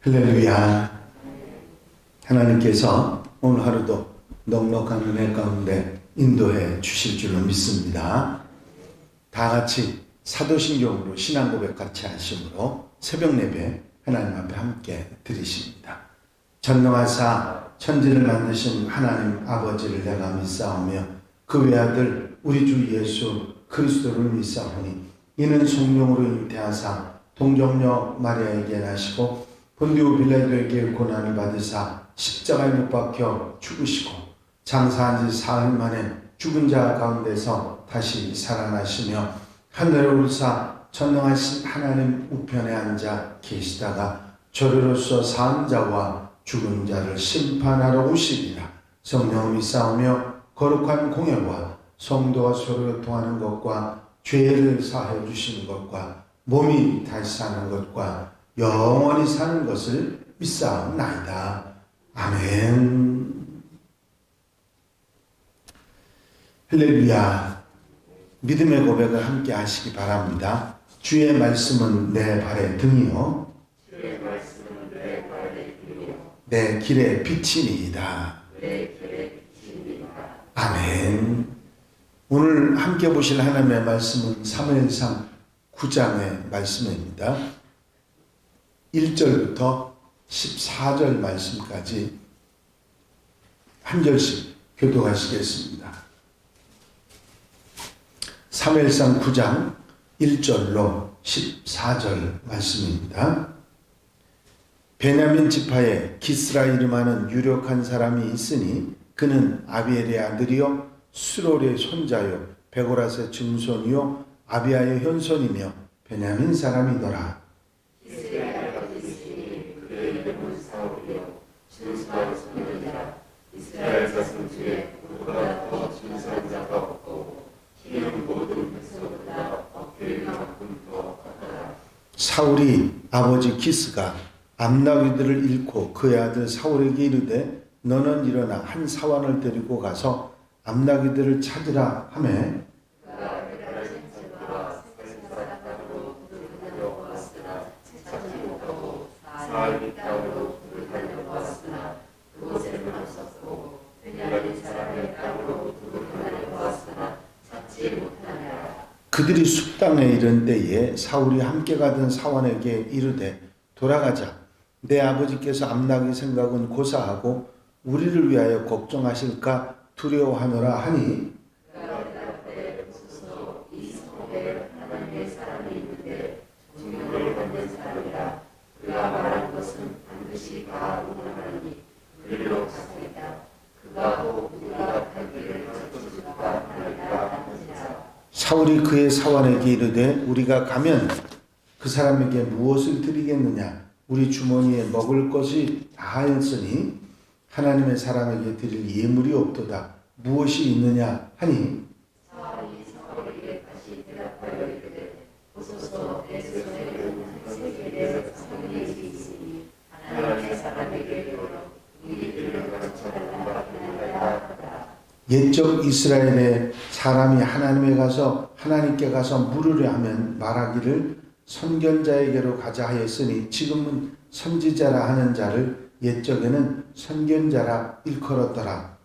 할렐루야. 하나님께서 오늘 하루도 넉넉한 은혜 가운데 인도해 주실 줄로 믿습니다. 다 같이 사도신경으로 신앙 고백 같이 하심으로 새벽 예배 하나님 앞에 함께 드리십니다. 전능하사 천지를 만드신 하나님 아버지를 내가 믿사오며 그 외아들 우리 주 예수 그리스도를 믿사오니 이는 성령으로 잉태하사 동정녀 마리아에게 나시고 본디오 빌라도에게 고난을 받으사 십자가에 못 박혀 죽으시고 장사한 지 사흘 만에 죽은 자 가운데서 다시 살아나시며 하늘에 오르사 전능하신 하나님 우편에 앉아 계시다가 저리로서 사는 자와 죽은 자를 심판하러 오시리라. 성령 믿사오며 거룩한 공예와 성도와 서로 교통하는 것과 죄를 사하여 주시는 것과 몸이 다시 사는 것과 영원히 사는 것을 믿사옵나이다. 아멘. 할렐루야. 믿음의 고백을 함께 하시기 바랍니다. 주의 말씀은 내 발의 등이요 내 길의 빛이니이다. 아멘. 오늘 함께 보실 하나님의 말씀은 사무엘상 9장의 말씀입니다. 1절부터 14절 말씀까지 한 절씩 교독하시겠습니다. 사무엘상 9장 1절로 14절 말씀입니다. 베냐민 지파에 기스라 이름하는 유력한 사람이 있으니 그는 아비엘의 아들이요 수롤의 손자요 베고라스의 증손이요 아비아의 현손이며 베냐민 사람이더라. 이스라엘 자손 중에 누구보다 더 준수한 자가 없고 기름 모든 백성보다 어깨만큼 더 크더라. 사울이 아버지 기스가 암나귀들을 잃고 그의 아들 사울에게 이르되 너는 일어나 한 사환을 데리고 가서 암나귀들을 찾으라 하매 그들이 숲 땅에 이른 때에 사울이 함께 가던 사환에게 이르되 돌아가자. 내 아버지께서 암나귀 생각은 고사하고 우리를 위하여 걱정하실까 두려워하노라 하니 사울이 그의 사환에게 이르되 우리가 가면 그 사람에게 무엇을 드리겠느냐? 우리 주머니에 먹을 것이 다하였으니 하나님의 사람에게 드릴 예물이 없도다. 무엇이 있느냐 하니 옛적 이스라엘의 사람이 하나님께 가서 물으려 하면 말하기를 선견자에게로 가자 하였으니 지금은 선지자라 하는 자를 옛적에는 선견자라 일컬었더라.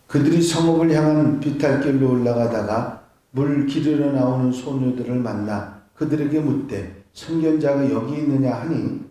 그들이 성읍을 향한 비탈길로 올라가다가 물 기르러 나오는 소녀들을 만나 그들에게 묻되 선견자가 여기 있느냐 하니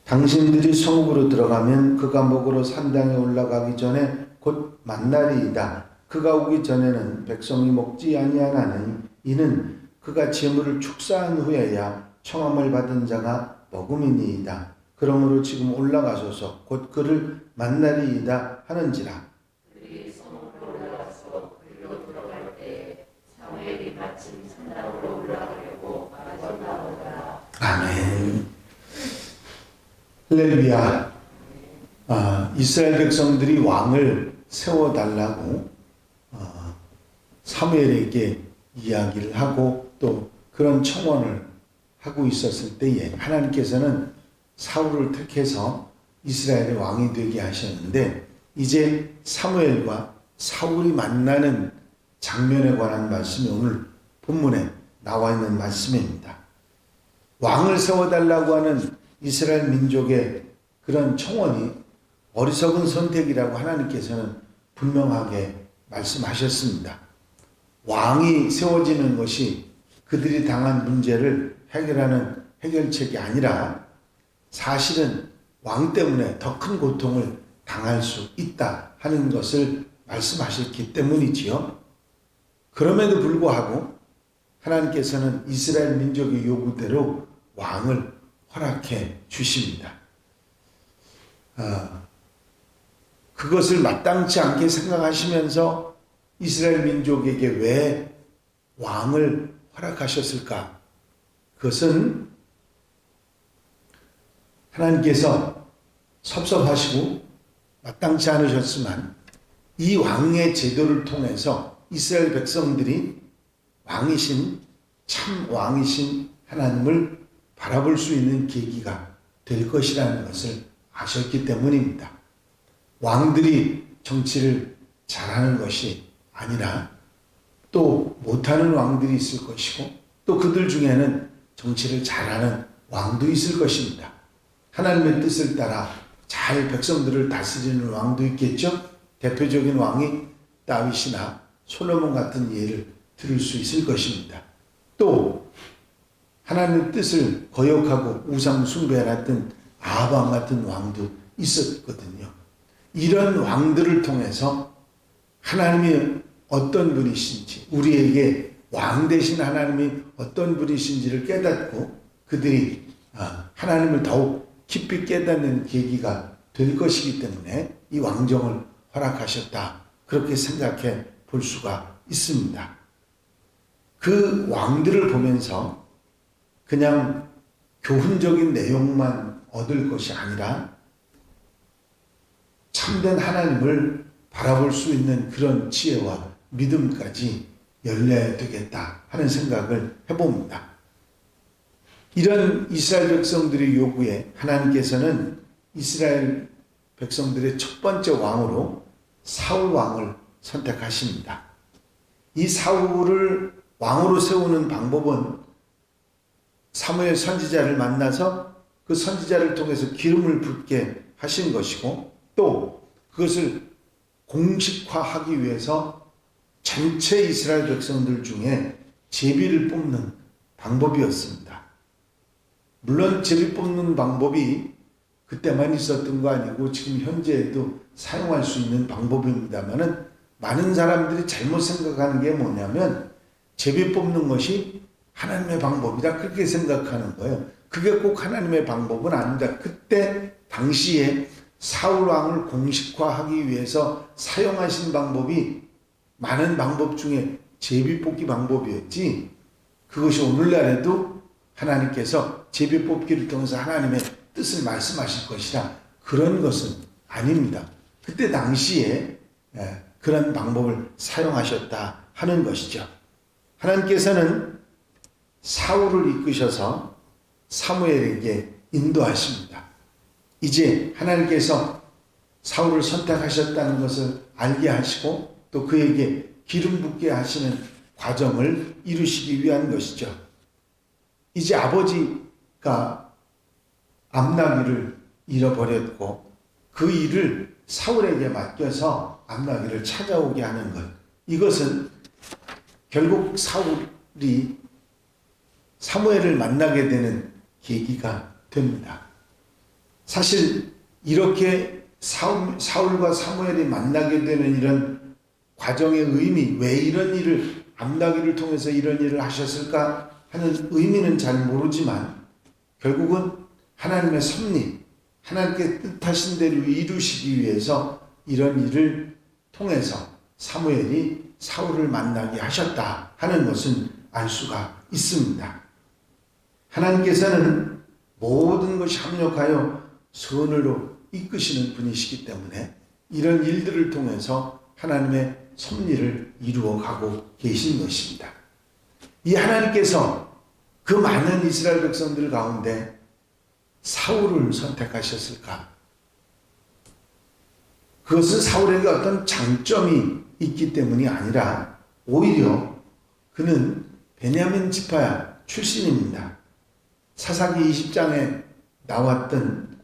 당신들이 성읍으로 들어가면 그가 먹으러 산당에 올라가기 전에 곧 만날이이다. 그가 오기 전에는 백성이 먹지 아니하나니 이는 그가 재물을 축사한 후에야 청함을 받은 자가 먹음이니이다. 그러므로 지금 올라가소서 곧 그를 만나리이다 하는지라. 그들이 성읍으로 올라가서 그리로 들어갈 때 사무엘이 마침 산당으로 올라가려고 빠져나오더라. 아멘. 할렐루야. 이스라엘 백성들이 왕을 세워달라고 사무엘에게 이야기를 하고 또 그런 청원을 하고 있었을 때에 하나님께서는 사울을 택해서 이스라엘의 왕이 되게 하셨는데, 이제 사무엘과 사울이 만나는 장면에 관한 말씀이 오늘 본문에 나와 있는 말씀입니다. 왕을 세워달라고 하는 이스라엘 민족의 그런 청원이 어리석은 선택이라고 하나님께서는 분명하게 말씀하셨습니다. 왕이 세워지는 것이 그들이 당한 문제를 해결하는 해결책이 아니라 사실은 왕 때문에 더 큰 고통을 당할 수 있다 하는 것을 말씀하셨기 때문이지요. 그럼에도 불구하고 하나님께서는 이스라엘 민족의 요구대로 왕을 허락해 주십니다. 그것을 마땅치 않게 생각하시면서 이스라엘 민족에게 왜 왕을 허락하셨을까? 그것은 하나님께서 섭섭하시고 마땅치 않으셨지만 이 왕의 제도를 통해서 이스라엘 백성들이 왕이신, 참 왕이신 하나님을 바라볼 수 있는 계기가 될 것이라는 것을 아셨기 때문입니다. 왕들이 정치를 잘하는 것이 아니라 또 못하는 왕들이 있을 것이고 또 그들 중에는 정치를 잘하는 왕도 있을 것입니다. 하나님의 뜻을 따라 잘 백성들을 다스리는 왕도 있겠죠. 대표적인 왕이 다윗이나 솔로몬 같은 예를 들을 수 있을 것입니다. 또 하나님의 뜻을 거역하고 우상 숭배를 했던 아합 같은 왕도 있었거든요. 이런 왕들을 통해서 하나님이 어떤 분이신지, 우리에게 왕 되신 하나님이 어떤 분이신지를 깨닫고 그들이 하나님을 더욱 깊이 깨닫는 계기가 될 것이기 때문에 이 왕정을 허락하셨다, 그렇게 생각해 볼 수가 있습니다. 그 왕들을 보면서 그냥 교훈적인 내용만 얻을 것이 아니라 참된 하나님을 바라볼 수 있는 그런 지혜와 믿음까지 열려야 되겠다 하는 생각을 해봅니다. 이런 이스라엘 백성들의 요구에 하나님께서는 이스라엘 백성들의 첫 번째 왕으로 사울 왕을 선택하십니다. 이 사울을 왕으로 세우는 방법은 사무엘 선지자를 만나서 그 선지자를 통해서 기름을 붓게 하신 것이고, 또 그것을 공식화하기 위해서 전체 이스라엘 백성들 중에 제비를 뽑는 방법이었습니다. 물론 제비 뽑는 방법이 그때만 있었던 거 아니고 지금 현재에도 사용할 수 있는 방법입니다만은, 많은 사람들이 잘못 생각하는 게 뭐냐면 제비 뽑는 것이 하나님의 방법이다, 그렇게 생각하는 거예요. 그게 꼭 하나님의 방법은 아니다. 그때 당시에 사울 왕을 공식화하기 위해서 사용하신 방법이 많은 방법 중에 제비 뽑기 방법이었지, 그것이 오늘날에도 하나님께서 제비 뽑기를 통해서 하나님의 뜻을 말씀하실 것이다, 그런 것은 아닙니다. 그때 당시에 그런 방법을 사용하셨다 하는 것이죠. 하나님께서는 사울을 이끄셔서 사무엘에게 인도하십니다. 이제 하나님께서 사울을 선택하셨다는 것을 알게 하시고 또 그에게 기름 붓게 하시는 과정을 이루시기 위한 것이죠. 이제 아버지가 암나기를 잃어버렸고 그 일을 사울에게 맡겨서 암나기를 찾아오게 하는 것, 이것은 결국 사울이 사무엘을 만나게 되는 계기가 됩니다. 사실 이렇게 사울과 사무엘이 만나게 되는 이런 과정의 의미, 왜 이런 일을, 암나기를 통해서 이런 일을 하셨을까 하는 의미는 잘 모르지만 결국은 하나님의 섭리, 하나님께 뜻하신 대로 이루시기 위해서 이런 일을 통해서 사무엘이 사울을 만나게 하셨다 하는 것은 알 수가 있습니다. 하나님께서는 모든 것이 합력하여 선으로 이끄시는 분이시기 때문에 이런 일들을 통해서 하나님의 섭리를 이루어가고 계신 것입니다. 이 하나님께서 그 많은 이스라엘 백성들 가운데 사울을 선택하셨을까? 그것은 사울에게 어떤 장점이 있기 때문이 아니라 오히려 그는 베냐민 지파 출신입니다. 사사기 20장에 나왔던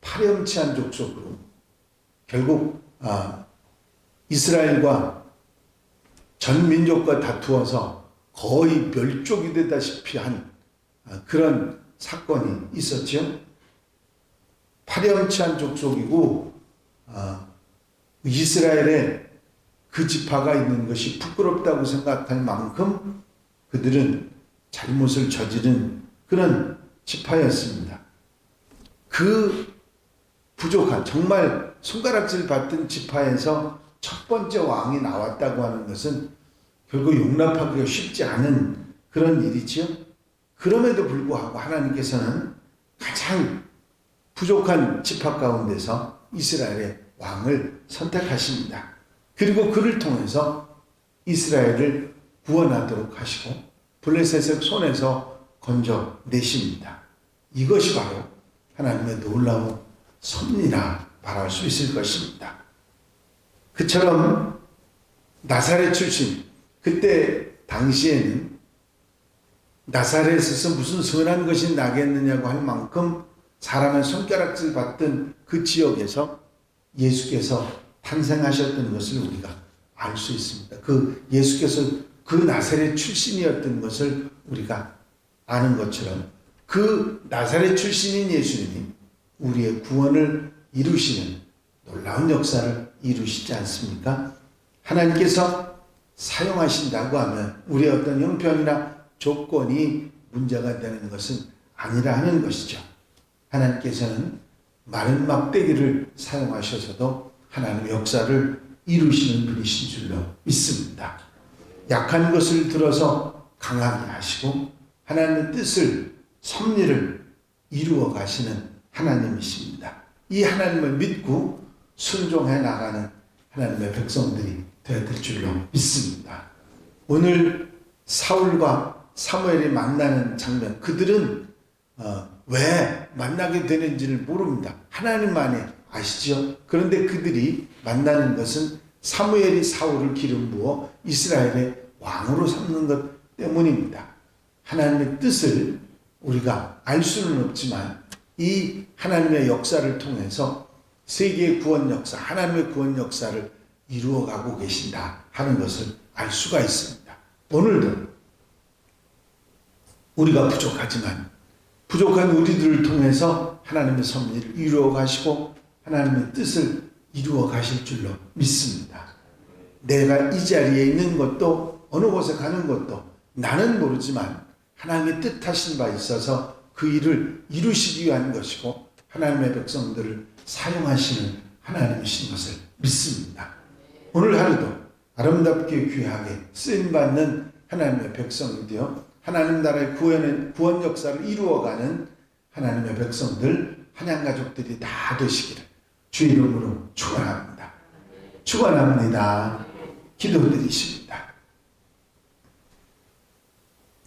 파렴치한 족속으로 결국 이스라엘과 전 민족과 다투어서 거의 멸족이 되다시피 한 그런 사건이 있었죠. 파렴치한 족속이고 이스라엘에 그 지파가 있는 것이 부끄럽다고 생각할 만큼 그들은 잘못을 저지른 그런 지파였습니다. 그 부족한 정말 손가락질 받던 지파에서 첫 번째 왕이 나왔다고 하는 것은 결국 용납하기가 쉽지 않은 그런 일이지요. 그럼에도 불구하고 하나님께서는 가장 부족한 지파 가운데서 이스라엘의 왕을 선택하십니다. 그리고 그를 통해서 이스라엘을 구원하도록 하시고 블레셋의 손에서 건져내십니다. 이것이 바로 하나님의 놀라운 섭리라 말할 수 있을 것입니다. 그처럼 나사렛 출신, 그때 당시에는 나사렛에서 무슨 선한 것이 나겠느냐고 할 만큼 사람의 손가락질 받던 그 지역에서 예수께서 탄생하셨던 것을 우리가 알 수 있습니다. 그 예수께서 그 나사렛 출신이었던 것을 우리가 아는 것처럼 그 나사렛 출신인 예수님이 우리의 구원을 이루시는 놀라운 역사를 이루시지 않습니까? 하나님께서 사용하신다고 하면 우리의 어떤 형편이나 조건이 문제가 되는 것은 아니라 하는 것이죠. 하나님께서는 마른 막대기를 사용하셔서도 하나님의 역사를 이루시는 분이신 줄로 믿습니다. 약한 것을 들어서 강하게 하시고 하나님의 뜻을, 섭리를 이루어 가시는 하나님이십니다. 이 하나님을 믿고 순종해 나가는 하나님의 백성들이 되어야 될 줄로 믿습니다. 오늘 사울과 사무엘이 만나는 장면, 그들은 왜 만나게 되는지를 모릅니다. 하나님만이 아시죠? 그런데 그들이 만나는 것은 사무엘이 사울을 기름 부어 이스라엘의 왕으로 삼는 것 때문입니다. 하나님의 뜻을 우리가 알 수는 없지만 이 하나님의 역사를 통해서 세계의 구원 역사, 하나님의 구원 역사를 이루어가고 계신다 하는 것을 알 수가 있습니다. 오늘도 우리가 부족하지만 부족한 우리들을 통해서 하나님의 섭리를 이루어 가시고 하나님의 뜻을 이루어 가실 줄로 믿습니다. 내가 이 자리에 있는 것도 어느 곳에 가는 것도 나는 모르지만 하나님의 뜻하신 바 있어서 그 일을 이루시기 위한 것이고 하나님의 백성들을 사용하시는 하나님이신 것을 믿습니다. 오늘 하루도 아름답게 귀하게 쓰임받는 하나님의 백성이 되어 하나님 나라의 구원 역사를 이루어가는 하나님의 백성들, 한양가족들이 다 되시기를 주 이름으로 축원합니다. 축원합니다. 기도드리십니다.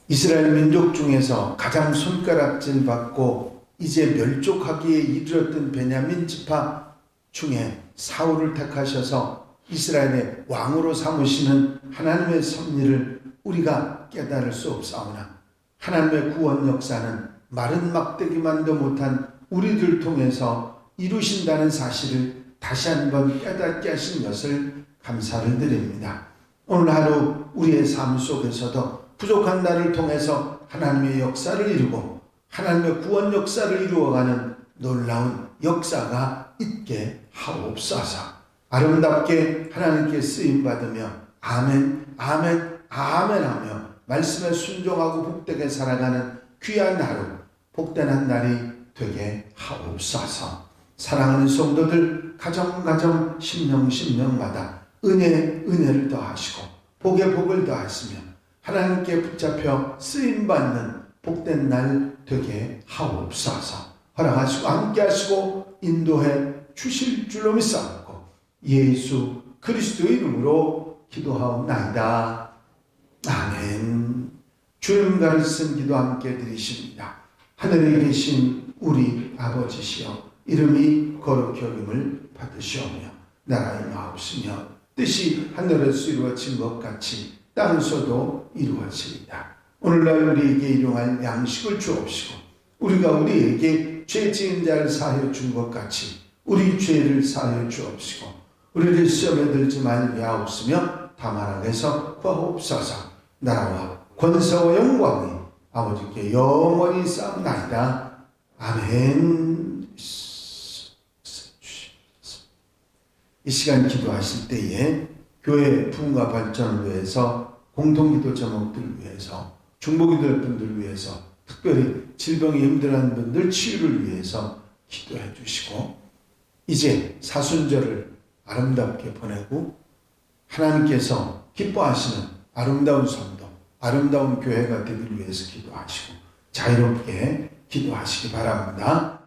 이스라엘 민족 중에서 가장 손가락질 받고 이제 멸족하기에 이르렀던 베냐민 지파 중에 사울을 택하셔서 이스라엘의 왕으로 삼으시는 하나님의 섭리를 우리가 깨달을 수 없사오나 하나님의 구원 역사는 마른 막대기만도 못한 우리들 통해서 이루신다는 사실을 다시 한번 깨닫게 하신 것을 감사를 드립니다. 오늘 하루 우리의 삶 속에서도 부족한 나를 통해서 하나님의 역사를 이루고 하나님의 구원 역사를 이루어가는 놀라운 역사가 있게 하옵소서. 아름답게 하나님께 쓰임받으며 아멘 아멘 아멘 하며 말씀에 순종하고 복되게 살아가는 귀한 하루, 복된 한 날이 되게 하옵소서. 사랑하는 성도들 가정 심령마다 은혜를 더하시고 복에 복을 더하시며 하나님께 붙잡혀 쓰임받는 복된 날 되게 하옵소서. 허락하시고 함께 하시고 인도해 주실 줄로 믿사옵고 예수 그리스도의 이름으로 기도하옵나이다. 아멘. 주님 가르친 기도 함께 드리십니다. 하늘에 계신 우리 아버지시여 이름이 거룩히 여김을 받으시오며 나라의 마옵시며 뜻이 하늘에서 이루어진 것 같이 땅에서도 이루어지리다. 오늘날 우리에게 일용할 양식을 주옵시고 우리가 우리에게 죄 지은 자를 사하여 준 것 같이 우리 죄를 사하여 주옵시고 우리를 시험에 들지 말게 하옵시며 다만 악에서 구하옵소서. 나라와 권세와 영광이 아버지께 영원히 쌓나이다. 아멘. 이 시간 기도하실 때에 교회 부흥과 발전을 위해서 공동기도 제목들을 위해서 중보기도할 분들을 위해서 특별히 질병에 힘들어하는 분들 치유를 위해서 기도해 주시고 이제 사순절을 아름답게 보내고 하나님께서 기뻐하시는 아름다운 성도, 아름다운 교회가 되기 위해서 기도하시고 자유롭게 기도하시기 바랍니다.